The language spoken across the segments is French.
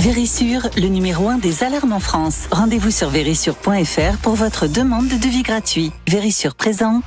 Vérissure, le numéro 1 des alarmes en France. Rendez-vous sur vérissure.fr pour votre demande de devis gratuit. Vérissure présente.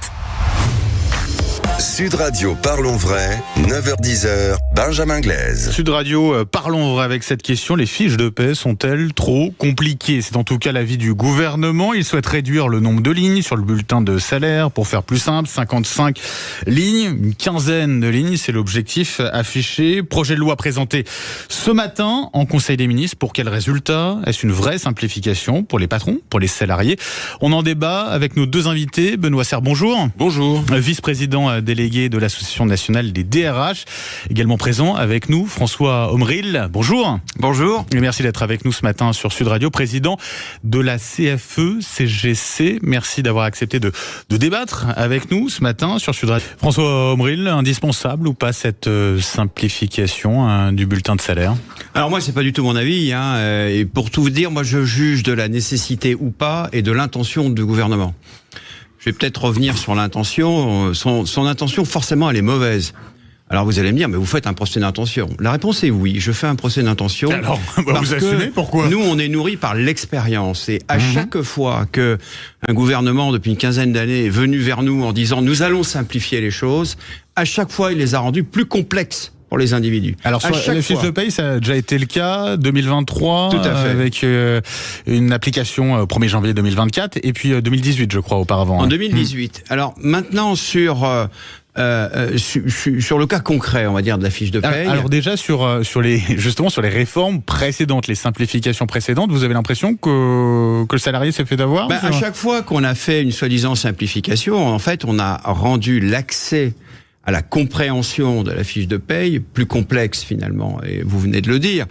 Sud Radio Parlons Vrai, 9h-10h, Benjamin Glaise. Sud Radio Parlons Vrai avec cette question, les fiches de paie sont-elles trop compliquées? C'est en tout cas l'avis du gouvernement. Il souhaite réduire le nombre de lignes sur le bulletin de salaire pour faire plus simple, 55 lignes, une quinzaine de lignes, c'est l'objectif affiché. Projet de loi présenté ce matin en Conseil des ministres. Pour quel résultat? Est-ce une vraie simplification pour les patrons, pour les salariés? On en débat avec nos deux invités. Benoît Serre, bonjour. Bonjour. Vice-président délégué de l'Association nationale des DRH. Également présent avec nous, François Omril. Bonjour. Bonjour. Et merci d'être avec nous ce matin sur Sud Radio, président de la CFE-CGC. Merci d'avoir accepté de débattre avec nous ce matin sur Sud Radio. François Omril, indispensable ou pas cette simplification du bulletin de salaire? Alors moi, c'est pas du tout mon avis. Et pour tout vous dire, moi je juge de la nécessité ou pas et de l'intention du gouvernement. Je vais peut-être revenir sur l'intention. Son intention, forcément, elle est mauvaise. Alors vous allez me dire, mais vous faites un procès d'intention. La réponse est oui, je fais un procès d'intention. Alors, vous assumez pourquoi? Nous, on est nourris par l'expérience. Et à chaque fois que un gouvernement, depuis une quinzaine d'années, est venu vers nous en disant « nous allons simplifier les choses », à chaque fois, il les a rendues plus complexes pour les individus. Alors sur les fiches de paye, ça a déjà été le cas, 2023, tout à fait. Avec une application 1er janvier 2024, et puis 2018, je crois, auparavant. En 2018. Alors maintenant, sur le cas concret, on va dire, de la fiche de paye. Alors déjà, sur les réformes précédentes, les simplifications précédentes, vous avez l'impression que le salarié s'est fait d'avoir? À chaque fois qu'on a fait une soi-disant simplification, en fait, on a rendu l'accès à la compréhension de la fiche de paye plus complexe finalement, et vous venez de le dire.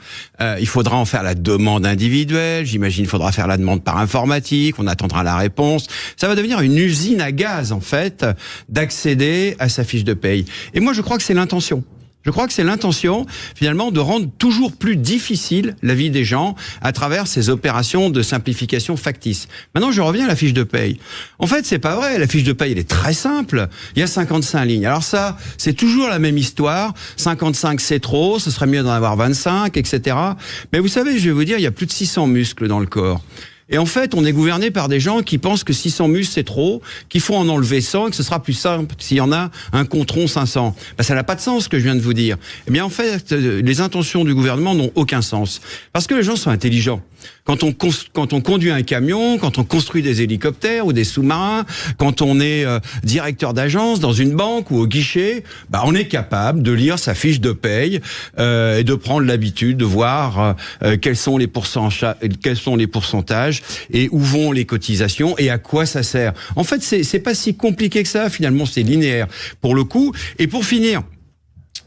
Il faudra en faire la demande individuelle, j'imagine il faudra faire la demande par informatique, on attendra la réponse. Ça va devenir une usine à gaz en fait d'accéder à sa fiche de paye. Et moi je crois que c'est l'intention. Je crois que c'est l'intention, finalement, de rendre toujours plus difficile la vie des gens à travers ces opérations de simplification factice. Maintenant, je reviens à la fiche de paye. En fait, c'est pas vrai. La fiche de paye, elle est très simple. Il y a 55 lignes. Alors ça, c'est toujours la même histoire. 55, c'est trop. Ce serait mieux d'en avoir 25, etc. Mais vous savez, je vais vous dire, il y a plus de 600 muscles dans le corps. Et en fait, on est gouverné par des gens qui pensent que 600 muscles, c'est trop, qu'il faut en enlever 100 et que ce sera plus simple s'il y en a un contron 500. Ça n'a pas de sens ce que je viens de vous dire. Eh bien, en fait, les intentions du gouvernement n'ont aucun sens. Parce que les gens sont intelligents. Quand on conduit un camion, quand on construit des hélicoptères ou des sous-marins, quand on est directeur d'agence dans une banque ou au guichet, on est capable de lire sa fiche de paye et de prendre l'habitude de voir quels sont les pourcentages et où vont les cotisations et à quoi ça sert. En fait, c'est pas si compliqué que ça. Finalement, c'est linéaire pour le coup. Et pour finir,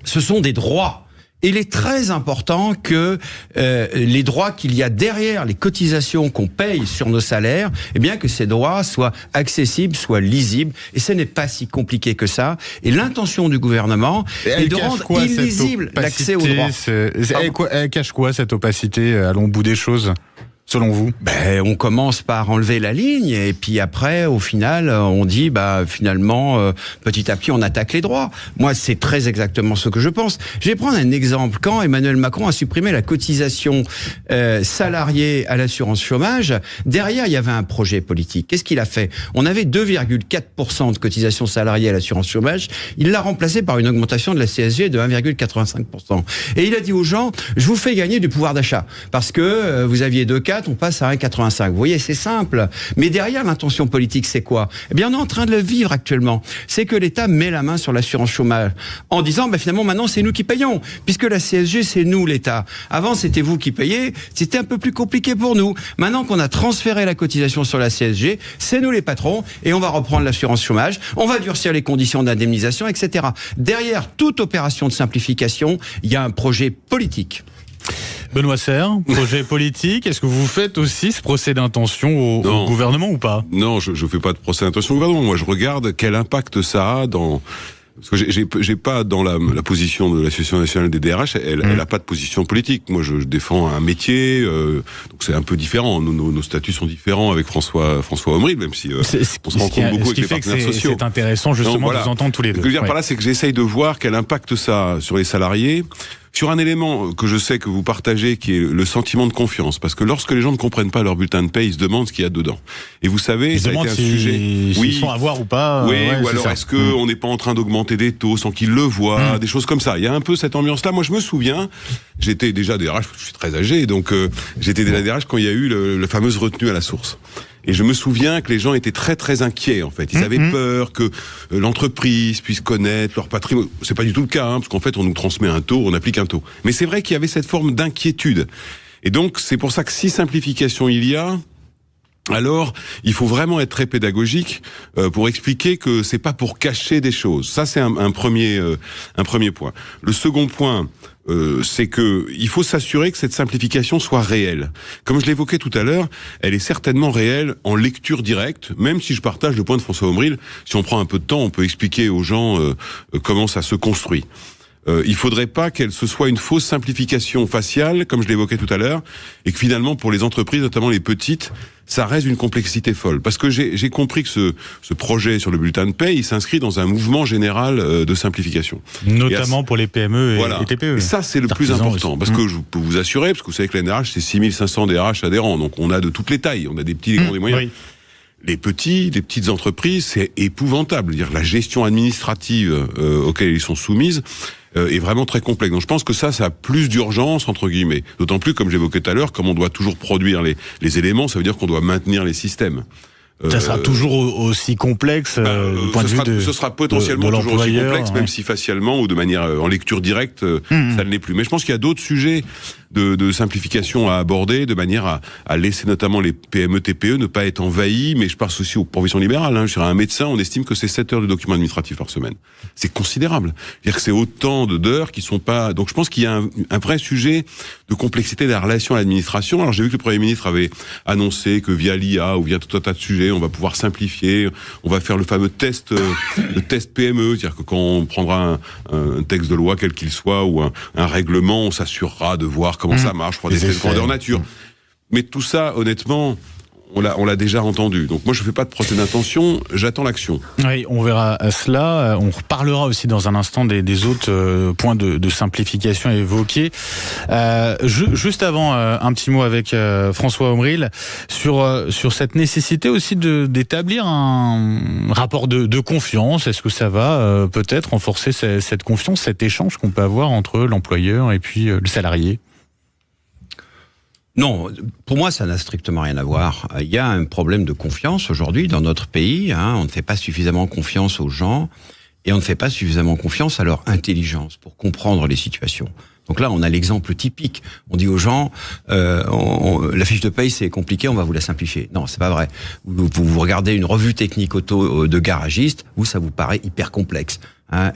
ce sont des droits. Il est très important que les droits qu'il y a derrière les cotisations qu'on paye sur nos salaires, eh bien que ces droits soient accessibles, soient lisibles. Et ce n'est pas si compliqué que ça. Et l'intention du gouvernement est de rendre illisible l'accès aux droits. Elle cache quoi cette opacité? Allons au bout des choses. Selon vous? On commence par enlever la ligne et puis après, au final, on dit finalement, petit à petit, on attaque les droits. Moi, c'est très exactement ce que je pense. Je vais prendre un exemple. Quand Emmanuel Macron a supprimé la cotisation salariée à l'assurance chômage, derrière, il y avait un projet politique. Qu'est-ce qu'il a fait? On avait 2,4% de cotisation salariée à l'assurance chômage. Il l'a remplacé par une augmentation de la CSG de 1,85%. Et il a dit aux gens, je vous fais gagner du pouvoir d'achat parce que vous aviez 2,4%. On passe à 1,85. Vous voyez, c'est simple. Mais derrière, l'intention politique, c'est quoi? Eh bien, on est en train de le vivre actuellement. C'est que l'État met la main sur l'assurance chômage en disant, finalement, maintenant, c'est nous qui payons. Puisque la CSG, c'est nous, l'État. Avant, c'était vous qui payez. C'était un peu plus compliqué pour nous. Maintenant qu'on a transféré la cotisation sur la CSG, c'est nous les patrons et on va reprendre l'assurance chômage. On va durcir les conditions d'indemnisation, etc. Derrière toute opération de simplification, il y a un projet politique. Benoît Serre, projet politique, est-ce que vous faites aussi ce procès d'intention au gouvernement ou pas? Non, je ne fais pas de procès d'intention au gouvernement. Moi, je regarde quel impact ça a dans... Parce que j'ai pas dans la position de l'Association nationale des DRH, elle a pas de position politique. Moi, je défends un métier, donc c'est un peu différent. Nos statuts sont différents avec François Omril, même si on se rencontre beaucoup avec les partenaires sociaux. C'est intéressant justement de vous entendre tous les deux. Ce que je veux dire par là, c'est que j'essaye de voir quel impact ça a sur les salariés. sur un élément que je sais que vous partagez, qui est le sentiment de confiance. Parce que lorsque les gens ne comprennent pas leur bulletin de paie, ils se demandent ce qu'il y a dedans. Et vous savez, ça a été un sujet... S'ils sont à voir ou pas. Oui, ou alors est-ce qu'on n'est pas en train d'augmenter des taux sans qu'ils le voient, des choses comme ça. Il y a un peu cette ambiance-là. Moi, je me souviens, j'étais déjà DRH, je suis très âgé, donc j'étais déjà DRH quand il y a eu la fameuse retenue à la source. Et je me souviens que les gens étaient très très inquiets en fait. Ils avaient peur que l'entreprise puisse connaître leur patrimoine. C'est pas du tout le cas, parce qu'en fait on nous transmet un taux, on applique un taux. Mais c'est vrai qu'il y avait cette forme d'inquiétude. Et donc c'est pour ça que si simplification il y a, alors il faut vraiment être très pédagogique pour expliquer que c'est pas pour cacher des choses. Ça c'est un premier point. Le second point, c'est que il faut s'assurer que cette simplification soit réelle. Comme je l'évoquais tout à l'heure, elle est certainement réelle en lecture directe, même si je partage le point de François Omril. Si on prend un peu de temps, on peut expliquer aux gens comment ça se construit. Il faudrait pas qu'elle se soit une fausse simplification faciale, comme je l'évoquais tout à l'heure, et que finalement, pour les entreprises, notamment les petites, ça reste une complexité folle. Parce que j'ai compris que ce projet sur le bulletin de paie, il s'inscrit dans un mouvement général de simplification. Notamment pour les PME et TPE. Et ça, c'est le plus important. Parce que je peux vous assurer, parce que vous savez que la NRH, c'est 6500 DRH adhérents. Donc on a de toutes les tailles. On a des petits, des grands, des moyens. Oui. Les petites entreprises, c'est épouvantable. Dire la gestion administrative auquel ils sont soumises est vraiment très complexe. Donc je pense que ça a plus d'urgence, entre guillemets. D'autant plus, comme j'évoquais tout à l'heure, comme on doit toujours produire les éléments, ça veut dire qu'on doit maintenir les systèmes. Ça sera toujours aussi complexe du point de vue de... Ce sera potentiellement toujours aussi complexe, même si facialement ou de manière en lecture directe, ça ne l'est plus. Mais je pense qu'il y a d'autres sujets de simplification à aborder, de manière à laisser notamment les PME, TPE ne pas être envahis, mais je pense aussi aux professions libérales. Sur un médecin, on estime que c'est 7 heures de documents administratifs par semaine. C'est considérable. C'est-à-dire que c'est autant d'heures qui sont pas... Donc je pense qu'il y a un vrai sujet de complexité de la relation à l'administration. Alors j'ai vu que le Premier ministre avait annoncé que via l'IA ou via tout un tas de sujets, on va pouvoir simplifier, on va faire le fameux test, le test PME, c'est-à-dire que quand on prendra un texte de loi, quel qu'il soit, ou un règlement, on s'assurera de voir comment ça marche, pour des tests grandeur nature. Mais tout ça, honnêtement, on l'a déjà entendu. Donc moi, je fais pas de procès d'intention, j'attends l'action. Oui, on verra cela. On reparlera aussi dans un instant des autres points de simplification évoqués. Juste avant, un petit mot avec François Omril sur cette nécessité aussi d'établir un rapport de confiance. Est-ce que ça va peut-être renforcer cette confiance, cet échange qu'on peut avoir entre l'employeur et puis le salarié ? Non, pour moi, ça n'a strictement rien à voir. Il y a un problème de confiance aujourd'hui dans notre pays. On ne fait pas suffisamment confiance aux gens et on ne fait pas suffisamment confiance à leur intelligence pour comprendre les situations. Donc là, on a l'exemple typique. On dit aux gens, la fiche de paye, c'est compliqué, on va vous la simplifier. Non, c'est pas vrai. Vous regardez une revue technique auto de garagiste, ça vous paraît hyper complexe.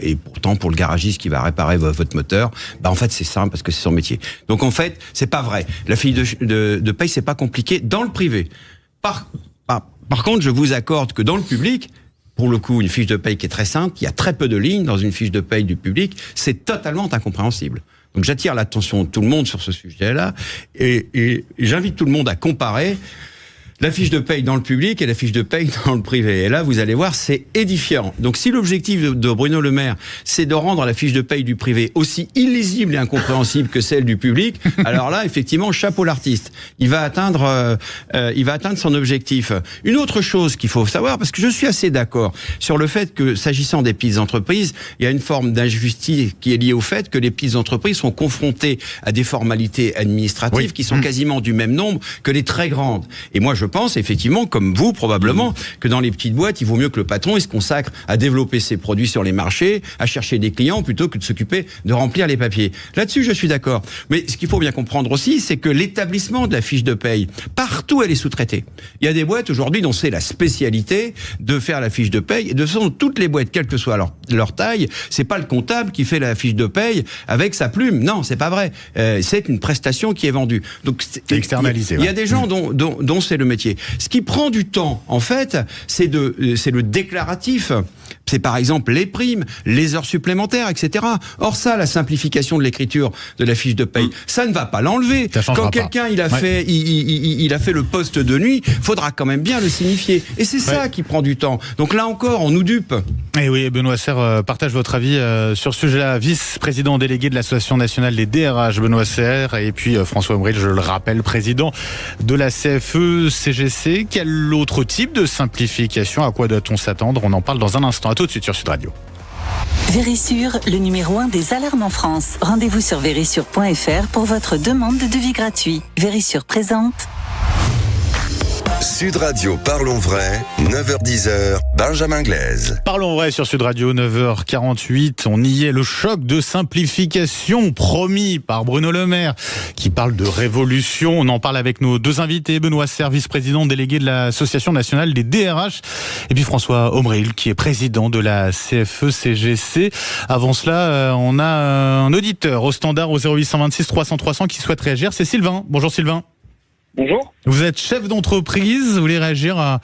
Et pourtant, pour le garagiste qui va réparer votre moteur, en fait, c'est simple parce que c'est son métier. Donc, en fait, c'est pas vrai. La fiche de paye, c'est pas compliqué dans le privé. Par contre, je vous accorde que dans le public, pour le coup, une fiche de paye qui est très simple, il y a très peu de lignes dans une fiche de paye du public, c'est totalement incompréhensible. Donc, j'attire l'attention de tout le monde sur ce sujet-là et j'invite tout le monde à comparer la fiche de paye dans le public et la fiche de paye dans le privé. Et là, vous allez voir, c'est édifiant. Donc, si l'objectif de Bruno Le Maire, c'est de rendre la fiche de paye du privé aussi illisible et incompréhensible que celle du public, alors là, effectivement, chapeau l'artiste. Il va atteindre son objectif. Une autre chose qu'il faut savoir, parce que je suis assez d'accord sur le fait que, s'agissant des petites entreprises, il y a une forme d'injustice qui est liée au fait que les petites entreprises sont confrontées à des formalités administratives qui sont quasiment du même nombre que les très grandes. Et moi, je pense effectivement, comme vous probablement, que dans les petites boîtes, il vaut mieux que le patron il se consacre à développer ses produits sur les marchés, à chercher des clients plutôt que de s'occuper de remplir les papiers. Là-dessus, je suis d'accord. Mais ce qu'il faut bien comprendre aussi, c'est que l'établissement de la fiche de paye, partout elle est sous-traitée. Il y a des boîtes aujourd'hui dont c'est la spécialité de faire la fiche de paye. Et de toute façon, toutes les boîtes, quelle que soit leur taille, c'est pas le comptable qui fait la fiche de paye avec sa plume. Non, c'est pas vrai. C'est une prestation qui est vendue. Donc c'est externalisé. Il y a des gens dont c'est le métier. Ce qui prend du temps, en fait, c'est le déclaratif C'est par exemple les primes, les heures supplémentaires, etc. Or ça, la simplification de l'écriture de la fiche de paye, ça ne va pas l'enlever. Quand quelqu'un il a fait le poste de nuit, faudra quand même bien le signifier. Et c'est ça qui prend du temps. Donc là encore, on nous dupe. Et oui, Benoît Serre partage votre avis sur ce sujet-là. Vice-président délégué de l'Association nationale des DRH, Benoît Serre, et puis François Omril, je le rappelle, président de la CFE-CGC. Quel autre type de simplification, à quoi doit-on s'attendre? On en parle dans un instant. À tout de suite sur Sud Radio. Vérissure, le numéro 1 des alarmes en France. Rendez-vous sur vérissure.fr pour votre demande de devis gratuit. Vérissure présente. Sud Radio, parlons vrai, 9h-10h, Benjamin Glaise. Parlons vrai sur Sud Radio, 9h48. On y est, le choc de simplification promis par Bruno Le Maire, qui parle de révolution. On en parle avec nos deux invités, Benoît Serre, vice-président délégué de l'Association nationale des DRH, et puis François Omril, qui est président de la CFE-CGC. Avant cela, on a un auditeur au standard au 0826 300 300 qui souhaite réagir. C'est Sylvain. Bonjour Sylvain. Bonjour. Vous êtes chef d'entreprise, vous voulez réagir à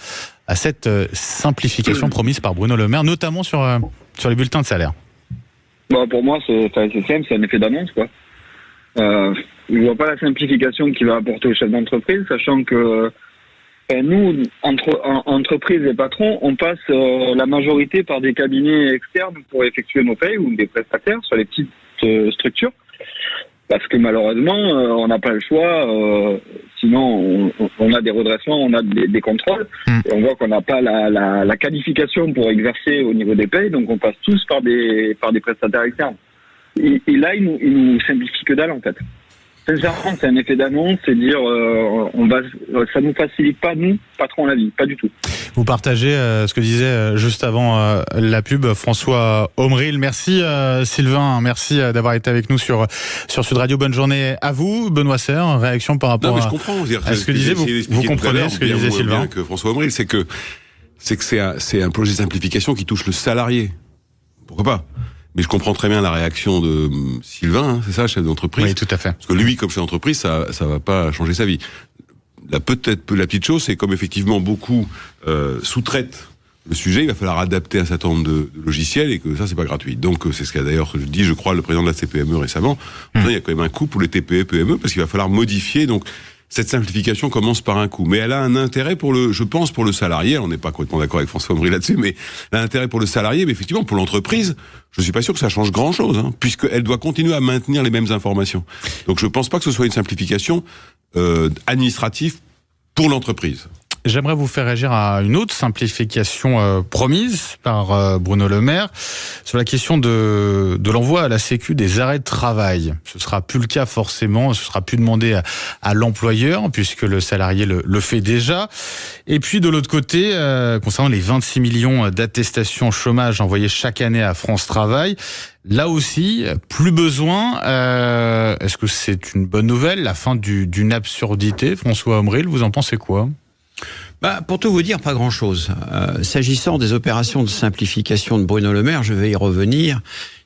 cette simplification promise par Bruno Le Maire, notamment sur les bulletins de salaire. Pour moi, c'est simple, c'est un effet d'annonce, quoi. Je vois pas la simplification qu'il va apporter aux chefs d'entreprise, sachant que nous, entreprises et patrons, on passe la majorité par des cabinets externes pour effectuer nos payes ou des prestataires sur les petites structures. Parce que malheureusement, on n'a pas le choix. Sinon, on a des redressements, on a des contrôles. Et on voit qu'on n'a pas la qualification pour exercer au niveau des payes, donc on passe tous par des prestataires externes. Et là, il nous simplifie que dalle en fait. Sincèrement, c'est un effet d'annonce, c'est dire ça nous facilite pas nous, patrons, la vie, pas du tout. Vous partagez ce que disait juste avant la pub François Omril. Merci Sylvain, merci d'avoir été avec nous sur Sud Radio. Bonne journée à vous. Benoît Serre, réaction par rapport je comprends. à ce que disait vous comprenez ce que disait Sylvain bien que François Omril, c'est que c'est un projet de simplification qui touche le salarié. Pourquoi pas? Mais je comprends très bien la réaction de Sylvain, c'est ça, chef d'entreprise. Oui, tout à fait. Parce que lui, comme chef d'entreprise, ça va pas changer sa vie. La petite chose, c'est comme effectivement beaucoup sous-traitent le sujet, il va falloir adapter un certain nombre de logiciels et que ça, c'est pas gratuit. Donc, c'est ce qu'a d'ailleurs dit, je crois, le président de la CPME récemment. Il y a quand même un coût pour les TPE, PME, parce qu'il va falloir modifier. Donc, cette simplification commence par un coût. Mais elle a un intérêt pour le salarié. On n'est pas complètement d'accord avec François Omril là-dessus, mais elle a un intérêt pour le salarié. Mais effectivement, pour l'entreprise, je suis pas sûr que ça change grand-chose, puisqu'elle doit continuer à maintenir les mêmes informations. Donc, je pense pas que ce soit une simplification administrative pour l'entreprise. J'aimerais vous faire réagir à une autre simplification promise par Bruno Le Maire sur la question de l'envoi à la Sécu des arrêts de travail. Ce sera plus le cas forcément, ce sera plus demandé à l'employeur puisque le salarié le fait déjà. Et puis de l'autre côté, concernant les 26 millions d'attestations chômage envoyées chaque année à France Travail, là aussi, plus besoin. Est-ce que c'est une bonne nouvelle, la fin d'une absurdité? François Omril, vous en pensez quoi? Pour tout vous dire, pas grand-chose. S'agissant des opérations de simplification de Bruno Le Maire, je vais y revenir.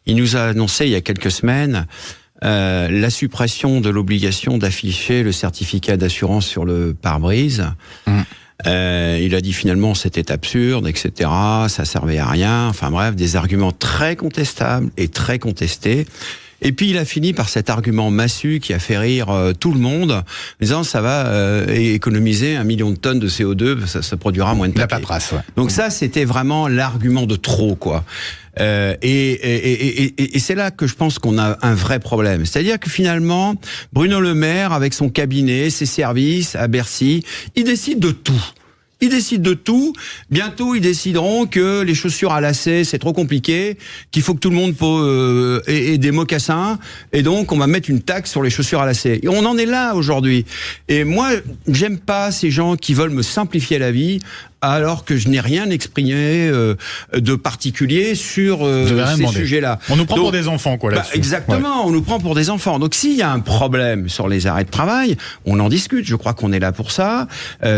Il nous a annoncé il y a quelques semaines la suppression de l'obligation d'afficher le certificat d'assurance sur le pare-brise. Il a dit finalement c'était absurde, etc. Ça servait à rien. Enfin bref, des arguments très contestables et très contestés. Et puis il a fini par cet argument massu qui a fait rire tout le monde, en disant ça va économiser 1 million de tonnes de CO2, ça produira moins de papier. La paperasse, ouais. Donc ça, c'était vraiment l'argument de trop, quoi. Et c'est là que je pense qu'on a un vrai problème. C'est-à-dire que finalement, Bruno Le Maire, avec son cabinet, ses services à Bercy, il décide de tout. Ils décident de tout. Bientôt, ils décideront que les chaussures à lacets, c'est trop compliqué, qu'il faut que tout le monde ait des mocassins, et donc on va mettre une taxe sur les chaussures à lacets. Et on en est là aujourd'hui. Et moi, j'aime pas ces gens qui veulent me simplifier la vie, alors que je n'ai rien exprimé de particulier sur ces sujets-là. On nous prend pour des enfants, quoi, là-dessus. Exactement, ouais. On nous prend pour des enfants. Donc s'il y a un problème sur les arrêts de travail, on en discute, je crois qu'on est là pour ça.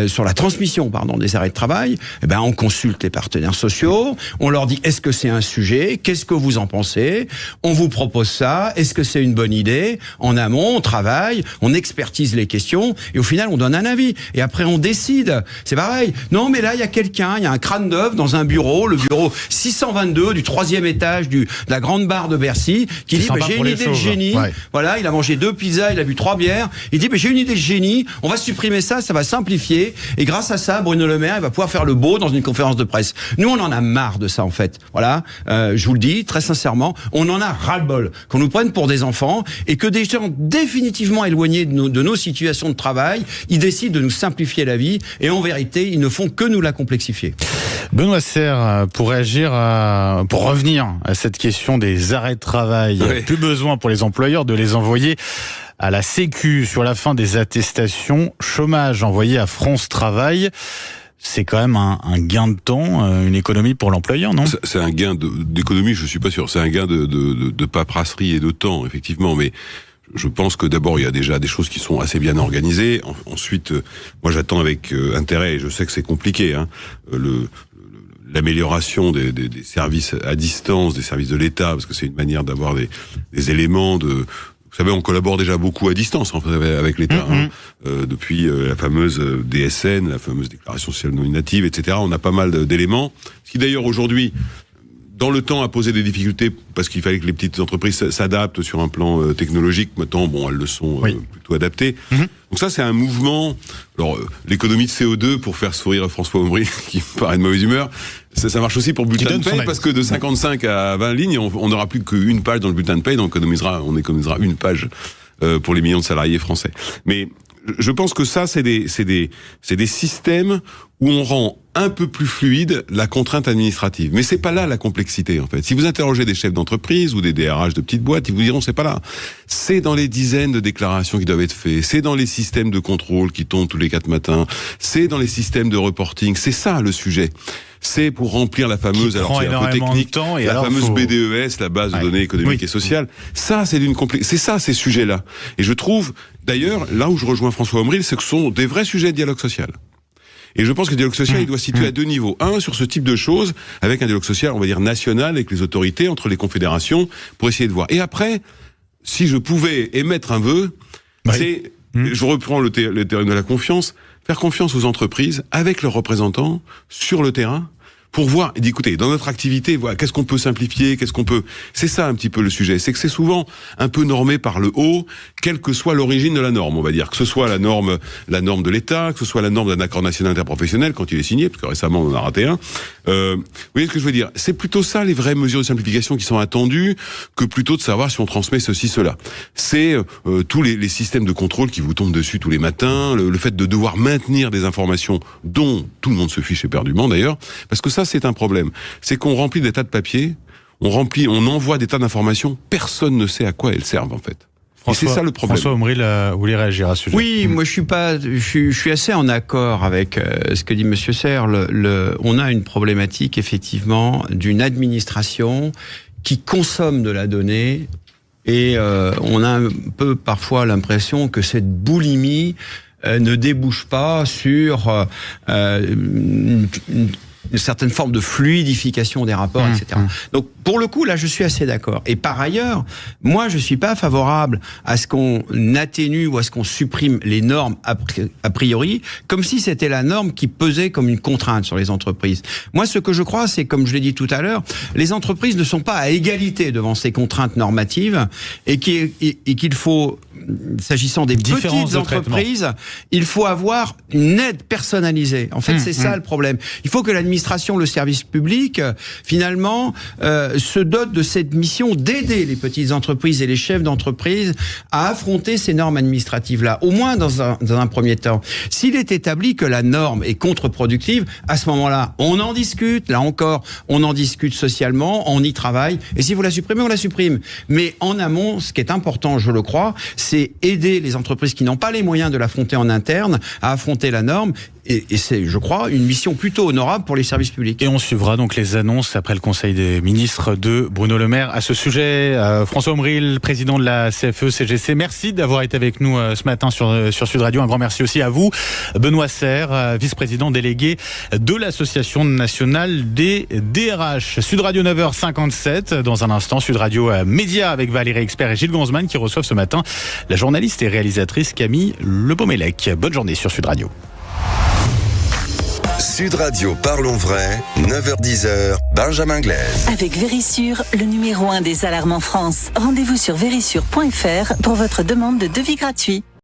Sur la transmission, des arrêts de travail, on consulte les partenaires sociaux, on leur dit est-ce que c'est un sujet, qu'est-ce que vous en pensez, on vous propose ça, est-ce que c'est une bonne idée? En amont, on travaille, on expertise les questions, et au final, on donne un avis. Et après, on décide. C'est pareil. Non, mais là, là, il y a quelqu'un, il y a un crâne d'œuf dans un bureau, le bureau 622 du 3e étage de la grande barre de Bercy, qui dit j'ai une idée de génie. Ouais. Voilà, il a mangé 2 pizzas, il a bu 3 bières. Il dit j'ai une idée de génie, on va supprimer ça va simplifier. Et grâce à ça, Bruno Le Maire, il va pouvoir faire le beau dans une conférence de presse. Nous, on en a marre de ça, en fait. Voilà, je vous le dis très sincèrement, on en a ras-le-bol qu'on nous prenne pour des enfants et que des gens définitivement éloignés de nos situations de travail, ils décident de nous simplifier la vie et en vérité, ils ne font que nous la complexifier. Benoît Serre, pour réagir pour revenir à cette question des arrêts de travail, oui. Plus besoin pour les employeurs de les envoyer à la Sécu sur la fin des attestations chômage envoyées à France Travail. C'est quand même un gain de temps, une économie pour l'employeur, non ? C'est un gain d'économie, je suis pas sûr. C'est un gain de paperasserie et de temps, effectivement, mais je pense que d'abord il y a déjà des choses qui sont assez bien organisées. Ensuite, moi j'attends avec intérêt, et je sais que c'est compliqué, hein, l'amélioration des services à distance, des services de l'État, parce que c'est une manière d'avoir des éléments de... Vous savez, on collabore déjà beaucoup à distance en fait, avec l'État, depuis la fameuse DSN, la fameuse déclaration sociale nominative, etc. On a pas mal d'éléments, ce qui d'ailleurs aujourd'hui, dans le temps, a posé des difficultés parce qu'il fallait que les petites entreprises s'adaptent sur un plan technologique. Maintenant, bon, elles le sont plutôt adaptées. Donc ça, c'est un mouvement. Alors, l'économie de CO2 pour faire sourire François Omril, qui me paraît de mauvaise humeur, ça marche aussi pour le bulletin de paye, parce que de 55 à 20 lignes, on n'aura plus qu'une page dans le bulletin de paye, donc on économisera une page pour les millions de salariés français. Mais je pense que ça, c'est des systèmes où on rend un peu plus fluide la contrainte administrative. Mais c'est pas là la complexité, en fait. Si vous interrogez des chefs d'entreprise ou des DRH de petites boîtes, ils vous diront c'est pas là. C'est dans les dizaines de déclarations qui doivent être faites. C'est dans les systèmes de contrôle qui tombent tous les 4 matins. C'est dans les systèmes de reporting. C'est ça le sujet. C'est pour remplir la fameuse, alors c'est un peu technique, la fameuse BDES, la base de données économiques et sociales. Ça, c'est c'est ça, ces sujets-là. Et je trouve, d'ailleurs, là où je rejoins François Omril, c'est que ce sont des vrais sujets de dialogue social. Et je pense que le dialogue social, il doit se situer à 2 niveaux. Un, sur ce type de choses, avec un dialogue social, on va dire national, avec les autorités, entre les confédérations, pour essayer de voir. Et après, si je pouvais émettre un vœu, c'est, je reprends le terrain de la confiance, faire confiance aux entreprises, avec leurs représentants, sur le terrain, pour voir, et écoutez, dans notre activité, voilà, qu'est-ce qu'on peut simplifier, c'est ça un petit peu le sujet, c'est que c'est souvent un peu normé par le haut, quelle que soit l'origine de la norme, on va dire, que ce soit la norme de l'État, que ce soit la norme d'un accord national interprofessionnel quand il est signé, parce que récemment on en a raté un. Vous voyez ce que je veux dire ? C'est plutôt ça les vraies mesures de simplification qui sont attendues, que plutôt de savoir si on transmet ceci, cela. C'est tous les systèmes de contrôle qui vous tombent dessus tous les matins, le fait de devoir maintenir des informations dont tout le monde se fiche éperdument d'ailleurs, parce que ça c'est un problème. C'est qu'on remplit des tas de papiers, on envoie des tas d'informations, personne ne sait à quoi elles servent en fait. Et c'est ça le problème. François Omril voulait réagir à ce sujet. Oui, moi je suis assez en accord avec ce que dit Monsieur Serre. On a une problématique effectivement d'une administration qui consomme de la donnée et on a un peu parfois l'impression que cette boulimie ne débouche pas sur une certaine forme de fluidification des rapports, etc. Donc, pour le coup, là, je suis assez d'accord. Et par ailleurs, moi, je suis pas favorable à ce qu'on atténue ou à ce qu'on supprime les normes a priori, comme si c'était la norme qui pesait comme une contrainte sur les entreprises. Moi, ce que je crois, c'est, comme je l'ai dit tout à l'heure, les entreprises ne sont pas à égalité devant ces contraintes normatives et qu'il faut, s'agissant des petites entreprises, il faut avoir une aide personnalisée. En fait, c'est ça le problème. Il faut que l'administration, le service public, finalement, se dote de cette mission d'aider les petites entreprises et les chefs d'entreprise à affronter ces normes administratives-là, au moins dans un premier temps. S'il est établi que la norme est contre-productive, à ce moment-là, on en discute, là encore, on en discute socialement, on y travaille, et si vous la supprimez, on la supprime. Mais en amont, ce qui est important, je le crois, c'est aider les entreprises qui n'ont pas les moyens de l'affronter en interne à affronter la norme. Et c'est, je crois, une mission plutôt honorable pour les services publics. Et on suivra donc les annonces après le Conseil des ministres de Bruno Le Maire à ce sujet. François Omril, président de la CFE-CGC, merci d'avoir été avec nous ce matin sur Sud Radio. Un grand merci aussi à vous. Benoît Serre, vice-président délégué de l'Association nationale des DRH. Sud Radio 9h57. Dans un instant, Sud Radio Média avec Valérie Expert et Gilles Gonzman qui reçoivent ce matin la journaliste et réalisatrice Camille Lebaumelec. Bonne journée sur Sud Radio. Sud Radio Parlons Vrai, 9h-10h, Benjamin Glaise. Avec Vérissure, le numéro 1 des alarmes en France. Rendez-vous sur vérissure.fr pour votre demande de devis gratuit.